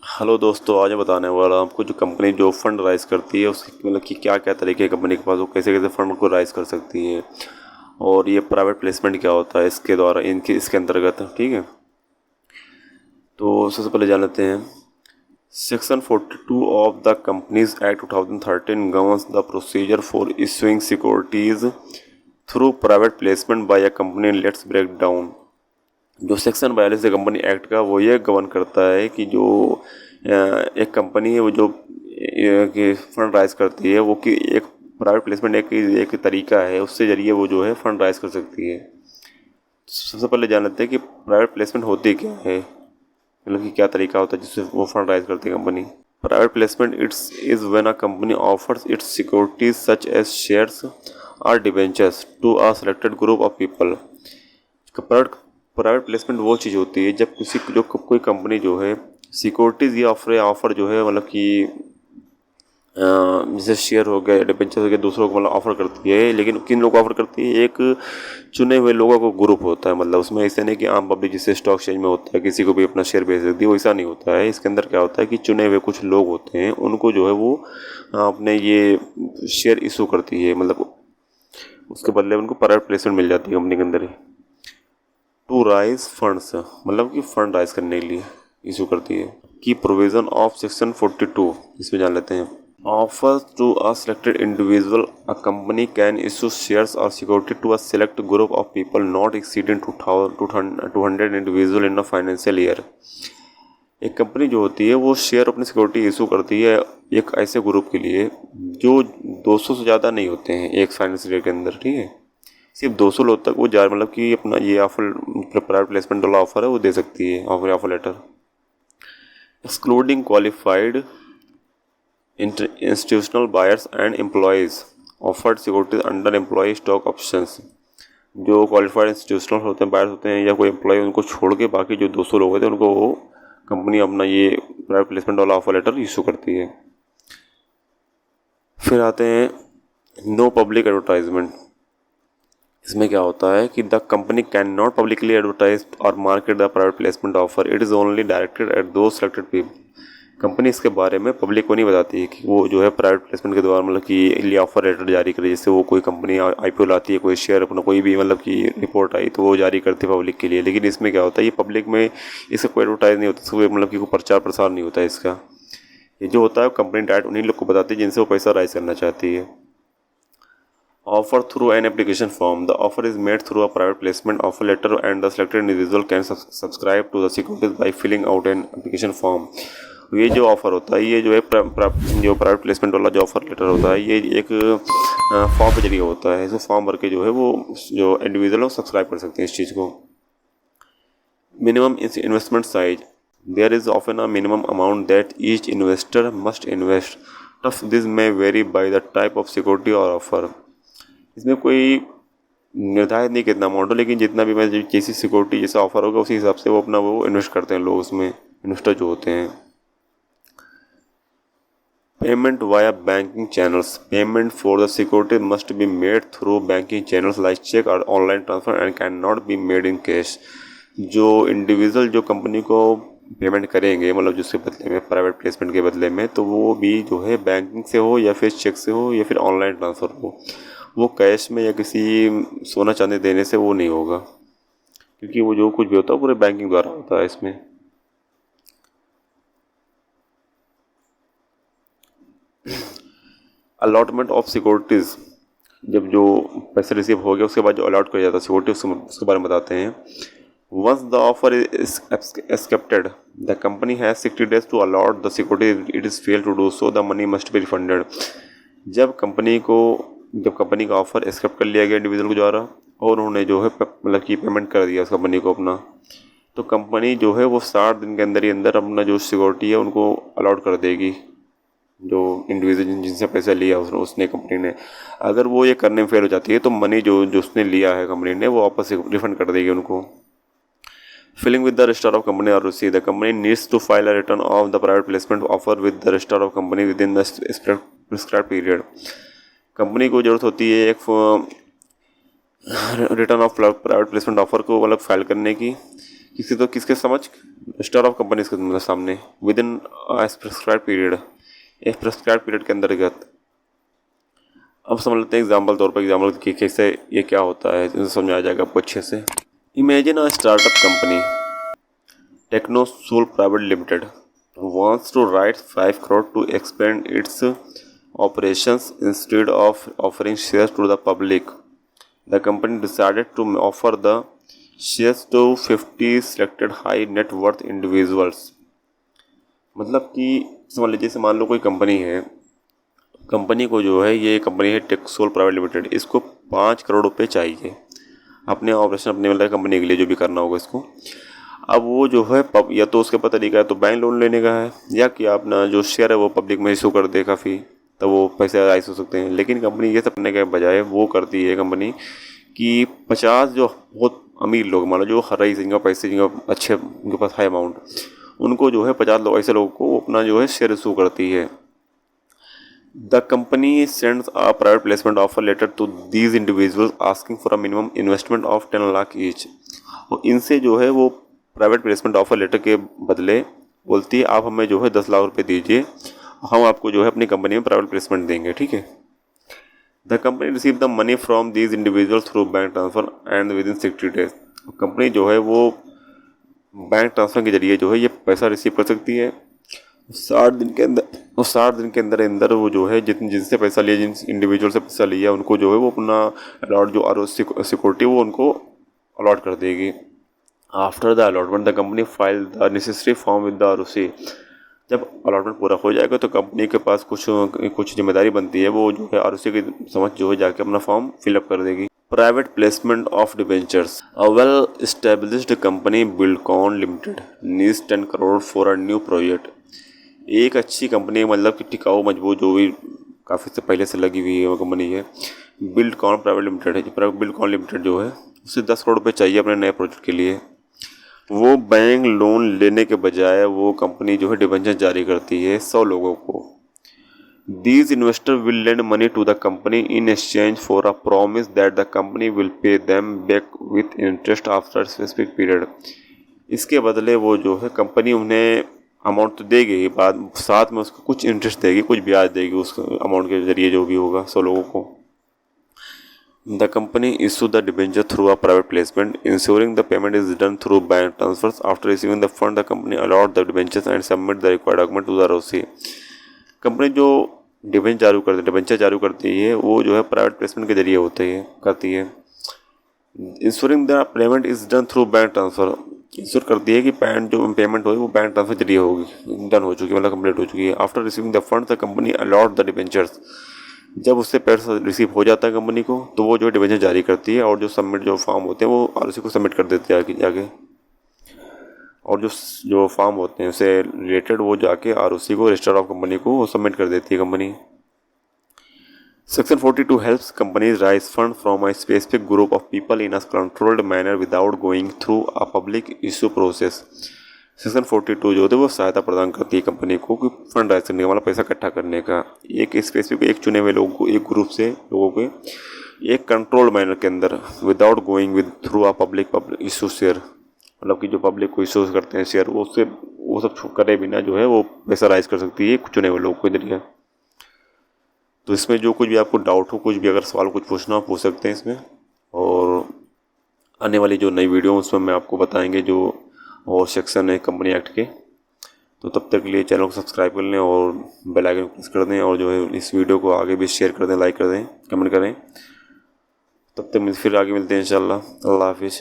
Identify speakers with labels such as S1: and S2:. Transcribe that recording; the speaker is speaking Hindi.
S1: हेलो दोस्तों, आज मैं बताने वाला हूँ आपको जो कंपनी जो फंड राइज करती है उसकी मतलब कि क्या क्या तरीके हैं कंपनी के पास, वो कैसे कैसे फंड को राइज कर सकती है और ये प्राइवेट प्लेसमेंट क्या होता है इसके द्वारा इसके अंतर्गत। ठीक है, तो सबसे पहले जान लेते हैं। Section 42 of the companies act 2013 governs the procedure for issuing securities through private placement by a company. Let's break down. जो सेक्शन 42 है कंपनी एक्ट का, वो ये गवर्न करता है कि जो एक कंपनी है वो जो फंड राइज करती है वो कि एक प्राइवेट प्लेसमेंट एक तरीका है, उससे जरिए वो जो है फंड राइज कर सकती है। सबसे पहले जान लेते हैं कि प्राइवेट प्लेसमेंट होती क्या है, मतलब कि क्या तरीका होता है जिससे वो फंड राइज करती है company. Private placement it's is when a company offers its securities such as shares और debentures to a selected group of people. Private private placement वो चीज़ होती है जब कोई कंपनी जो है सिक्योरिटीज़ या ऑफर जो है मतलब कि जैसे शेयर हो गए, डिबेंचर हो गए, दूसरों को मतलब ऑफर करती है। लेकिन किन लोगों को ऑफर करती है? एक चुने हुए लोगों को ग्रुप होता है। मतलब उसमें ऐसा नहीं कि आम पब्लिक जिससे स्टॉक एक्सचेंज में होता है किसी को भी अपना शेयर बेच सकती है, वैसा नहीं होता है। इसके अंदर क्या होता है कि चुने हुए कुछ लोग होते हैं, उनको जो है वो अपने ये शेयर इशू करती है, मतलब उसके बदले उनको प्राइवेट प्लेसमेंट मिल जाती है कंपनी के अंदर ही। टू राइज फंड्स मतलब कि फंड राइज करने के लिए इशू करती है। की प्रोविजन ऑफ सेक्शन 42 इसमें जान लेते हैं। Offer to a selected individual a company can issue shares और security to a select group of people not exceeding 200 individual in a financial year. एक कंपनी जो होती है वो शेयर अपनी सिक्योरिटी इशू करती है एक ऐसे ग्रुप के लिए जो 200 से ज़्यादा नहीं होते हैं एक फाइनेंशियल ईयर के अंदर। ठीक है, सिर्फ 200 लोग तक वो जा मतलब कि अपना ये ऑफर प्राइवेट प्लेसमेंट वाला ऑफर है वो दे सकती है, offer letter. Excluding qualified institutional buyers and employees offered securities under employee stock options. जो क्वालिफाइड इंस्टीट्यूशनल होते हैं, बायर्स होते हैं या कोई एम्प्लॉय, उनको छोड़ के बाकी जो 200 लोग होते हैं उनको वो कंपनी अपना ये प्राइवेट प्लेसमेंट वाला ऑफर लेटर इशू करती है। फिर आते हैं नो पब्लिक एडवर्टाइजमेंट। इसमें क्या होता है कि the company can not publicly advertise और market the private placement offer, it is only directed at those selected people. Company इसके बारे में पब्लिक को नहीं बताती है कि वो जो है प्राइवेट प्लेसमेंट के द्वारा मतलब कि लिए ऑफर लेटर जारी करे। जैसे वो कोई कंपनी आईपीओ लाती है, कोई शेयर अपना कोई भी मतलब कि रिपोर्ट आई तो वो जारी करती है पब्लिक के लिए। लेकिन इसमें क्या होता है, ये पब्लिक में इसका कोई एडवर्टाइज नहीं होता, इसका मतलब कि कोई प्रचार प्रसार नहीं होता है इसका। ये जो होता है कंपनी डायरेक्ट उन्हीं लोग को बताती है जिनसे वो पैसा राइज करना चाहती है। Offer through an application form. The offer is made through a private placement offer letter and the selected individual can subscribe to the securities by filling out an application form. ये जो ऑफ़र होता है, ये जो है जो प्राइवेट प्लेसमेंट वाला जो ऑफ़र लेटर होता है, ये एक फॉर्म के जरिए होता है। इस फॉर्म भर के जो है वो जो इंडिविजुअल सब्सक्राइब कर सकते हैं इस चीज़ को। Minimum investment size. There is often a minimum amount that each investor must invest. Though this may vary by the type of security और ऑफर। इसमें कोई निर्धारित नहीं कितना अमाउंट हो, लेकिन जितना भी मैं जैसी सिक्योरिटी जैसा ऑफर होगा उसी हिसाब से वो अपना वो इन्वेस्ट करते हैं लोग, उसमें इन्वेस्टर जो होते हैं। Payment via banking channels. Payment for the security must be made through banking channels like cheque और online transfer and can not be made in cash. जो इंडिविजुअल जो कंपनी को पेमेंट करेंगे मतलब जिसके बदले में प्राइवेट प्लेसमेंट के बदले में, तो वो भी जो है बैंकिंग से हो या फिर चेक से हो या फिर ऑनलाइन ट्रांसफ़र हो, वो कैश में या किसी सोना चांदी देने से वो नहीं होगा, क्योंकि वो जो कुछ भी होता है पूरे बैंकिंग द्वारा होता है इसमें। Allotment of securities. जब जो पैसे रिसीव हो गया उसके बाद जो अलॉट किया जाता है सिक्योरिटी, उसके बारे में बताते हैं। Once the offer is accepted the company has 60 days to allot the security. It is fail to do so the money must be refunded. जब कंपनी का ऑफ़र एक्सेप्ट कर लिया गया इंडिविजुअल के द्वारा और उन्होंने जो है मतलब कि पेमेंट कर दिया उस कंपनी को अपना, तो कंपनी जो है वो 60 दिन के अंदर ही अंदर अपना जो सिक्योरिटी है उनको अलॉट कर देगी, जो इंडिविजुअल जिनसे पैसा लिया उसने कंपनी ने। अगर वो ये करने में फेल हो जाती है तो मनी जो उसने लिया है कंपनी ने वो वापस रिफंड कर देगी उनको। Filling with the registrar of company or receipt. The company needs to file a return of the private placement offer with the registrar of company within the prescribed period. Company को ज़रूरत होती है एक return of private placement offer को मतलब फाइल करने की किसके समझ रजिस्टर ऑफ कंपनीज के मतलब सामने विद इन प्रेस्क्राइब पीरियड, एक प्रेस्क्राइब पीरियड के अंतर्गत। अब समझ लेते हैं एग्जाम्पल तौर पर, एग्जाम्पल कि कैसे ये क्या होता है, इसे समझ आ जाएगा आपको अच्छे से। Imagine a startup company Technosol private limited wants to raise 5 crore to expand its operations instead of offering shares to the public. The company decided to offer the shares to 50 selected high net worth individuals. मतलब कि समझ लीजिए, जैसे मान लो कोई कंपनी है, कंपनी को जो है, ये कंपनी है टेक्सोल प्राइवेट लिमिटेड, इसको 5 करोड़ रुपए चाहिए अपने ऑपरेशन, अपने मतलब कंपनी के लिए जो भी करना होगा इसको। अब वो जो है या तो उसके पास तरीका है तो बैंक लोन लेने का है, या कि अपना जो शेयर है वो पब्लिक में इशू कर दे काफ़ी, तो वो पैसे राइज हो सकते हैं। लेकिन कंपनी ये सब करने के बजाय वो करती है कंपनी कि 50 जो बहुत अमीर लोग, मान लो जो हर रही जिनका पैसे, जिनका अच्छे, उनके पास हाई अमाउंट, उनको जो है 50 लोग, ऐसे लोगों को अपना जो है शेयर इशू करती है। The company sends a private placement offer letter to these individuals asking for a minimum investment of 10 lakh each. और इनसे जो है वो प्राइवेट प्लेसमेंट ऑफर लेटर के बदले बोलती है आप हमें जो है 10 लाख रुपए दीजिए, हम आपको जो है अपनी कंपनी में प्राइवेट प्लेसमेंट देंगे, ठीक है। The company receive the money from these individuals through bank transfer and with in 60 days. Company जो है वो बैंक ट्रांसफर के जरिए जो है ये पैसा रिसीव कर सकती है 60 दिन के अंदर। और 60 दिन के अंदर वो जो है जिनसे पैसा लिया, जिन इंडिविजुअल से पैसा लिया, उनको जो है वो अपना अलॉट जो आर सिक्योरिटी वो उनको अलॉट कर देगी। After the allotment the company file the necessary form with the R. जब अलॉटमेंट पूरा हो जाएगा तो कंपनी के पास कुछ जिम्मेदारी बनती है, वो जो है आर की समझ जो है जाके अपना फॉर्म फिलअप कर देगी। Private placement of debentures. A well established company Buildcon limited needs 10 crore for a new project. एक अच्छी कंपनी, मतलब कि टिकाऊ मजबूत, जो भी काफ़ी से पहले से लगी हुई है वो कंपनी है, बिल्डकॉन प्राइवेट लिमिटेड है। बिल्डकॉन लिमिटेड जो है उसे 10 करोड़ रुपये चाहिए अपने नए प्रोजेक्ट के लिए। वो बैंक लोन लेने के बजाय वो कंपनी जो है डिबेंचर जारी करती है 100 लोगों को। These investor will lend money to the company in exchange for a promise that the company will pay them back with interest after specific period. इसके बदले वो जो है कंपनी उन्हें अमाउंट तो देगी, बाद साथ में उसको कुछ इंटरेस्ट देगी, कुछ ब्याज देगी उस अमाउंट के जरिए जो भी होगा 100 लोगों को। The company issued the debenture through a private placement, ensuring the payment is done through bank transfers. After receiving the fund, the company allowed the debentures and submit the required document to the ROC. Company जो डिबेंचर जारी करती है वो जो है प्राइवेट प्लेसमेंट के जरिए करती है। Ensuring the payment is done through bank transfer. Ensure करती है कि जो पेमेंट हो वो बैंक ट्रांसफर के जरिए होगी, डन हो चुकी है, मतलब कंप्लीट हो चुकी है। After receiving the fund the company allot the debentures. जब उससे पैसा रिसीव हो जाता है कंपनी को, तो वो जो डिबेंचर जारी करती है, और जो सबमिट जो फॉर्म होते हैं वो आरओसी को सबमिट कर देते हैं जाके, और जो फॉर्म होते हैं उससे रिलेटेड वो जाके आरओसी को, रजिस्टर ऑफ कंपनी को वो सबमिट कर देती है company. Section 42 helps companies raise funds from a specific group of people in a controlled manner without going through a public issue process. Section 42 जो होता है वो सहायता प्रदान करती है कंपनी को कि फंड राइज करने का, मतलब पैसा इकट्ठा करने का, एक स्पेसिफिक एक चुने हुए लोगों को, एक ग्रुप से लोगों के एक कंट्रोल मैनर के अंदर, without going with through a public issue share, मतलब कि जो पब्लिक को इशू करते हैं शेयर, वो सब करे बिना जो है वो पैसा राइज कर सकती है चुने हुए लोगों के जरिए। तो इसमें जो कुछ भी आपको डाउट हो, कुछ भी अगर सवाल कुछ पूछना हो पूछ सकते हैं इसमें, और आने वाली जो नई वीडियो उसमें मैं आपको बताएंगे जो और सेक्शन है कंपनी एक्ट के। तो तब तक के लिए चैनल को सब्सक्राइब कर लें और बेल आइकन प्रेस कर दें, और जो है इस वीडियो को आगे भी शेयर कर दें, लाइक कर दें, कमेंट करें। तब तक फिर आगे मिलते हैं इंशाल्लाह। अल्लाह हाफिज़।